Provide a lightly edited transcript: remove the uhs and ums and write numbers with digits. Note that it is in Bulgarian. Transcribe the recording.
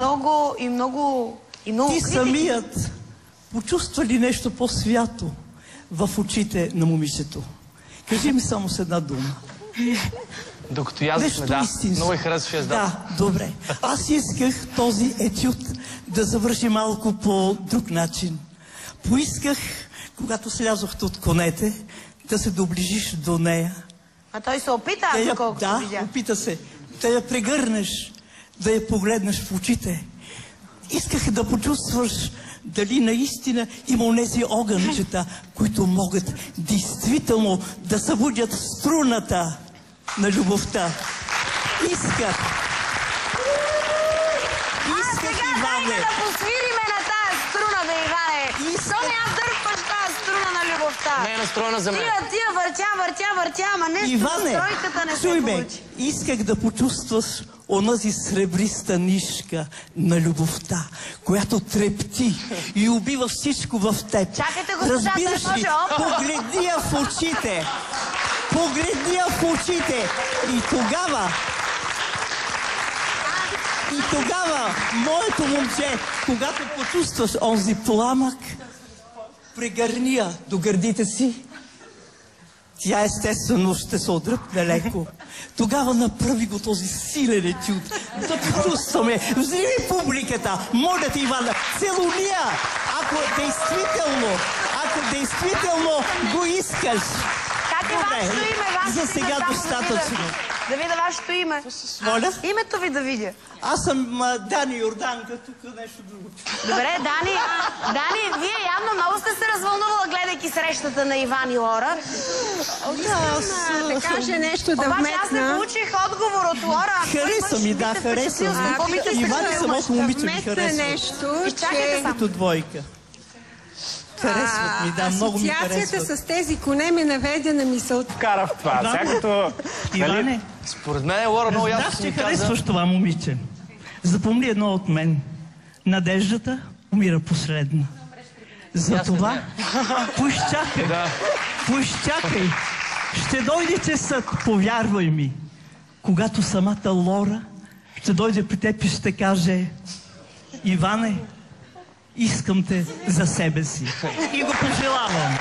много и много Ти самият почувства ли нещо по-свято в очите на момичето? Кажи ми само с една дума. Докато язохме, да. Много я харесваш язда. Да, добре. Аз исках този етюд да завърши малко по друг начин. Поисках, когато слязохте от конете, да се доближиш до нея. А той се опита, доколкото видя. Да, опита се. Да я прегърнеш, да я погледнеш в очите. Исках да почувстваш дали наистина има онези огънчета, които могат действително да събудят струната на любовта. Исках. Сега дайте да посвириме на тая струна, бе, Иване. Що не я дърпаш тая струна на любовта? Не е настроена за мен. Тия въртя, ама нещо настройката не се получи. Исках да почувстваш онази сребриста нишка на любовта, която трепти и убива всичко в теб. Чакайте, госпожа, разбираш ли? Погледни я в очите. Погледни я в очите. И тогава, моето момче, когато почувстваш онзи пламък, прегърни я до гърдите си. Тя естествено ще се отдръпне леко. Тогава направи го този силен етюд. Да почувстваме. Вземи публиката. Моля ти, Ивана, целуния. Ако действително го искаш. Как е вашето име? За сега достатъчно. Да видя вашето име. Моля? Името ви да видя. Аз съм Дани Йорданка, тук нещо друго. Добре, Дани, вие явно много сте се развълнувала, гледайки срещата на Иван и Лора. Да каже нещо да вметна. Обаче аз не получих отговор от Лора. Хареса ми, да, хареса ми. Иван самото момиче ми харесва. Изчакайте само. Като двойка. Харесват ми, да, много ми харесват. Асоциацията с тези коне ме наведе на мисълта. Кара в това. Сега като... Иване, според мен Лора много ясно разбрах, си ми че каза... харесваш това момиче. Запомни едно от мен. Надеждата умира последна. Затова поизчакай. Ще дойде часът, повярвай ми. Когато самата Лора ще дойде при теб и ще каже: Иване, искам те за себе си. И го пожелавам.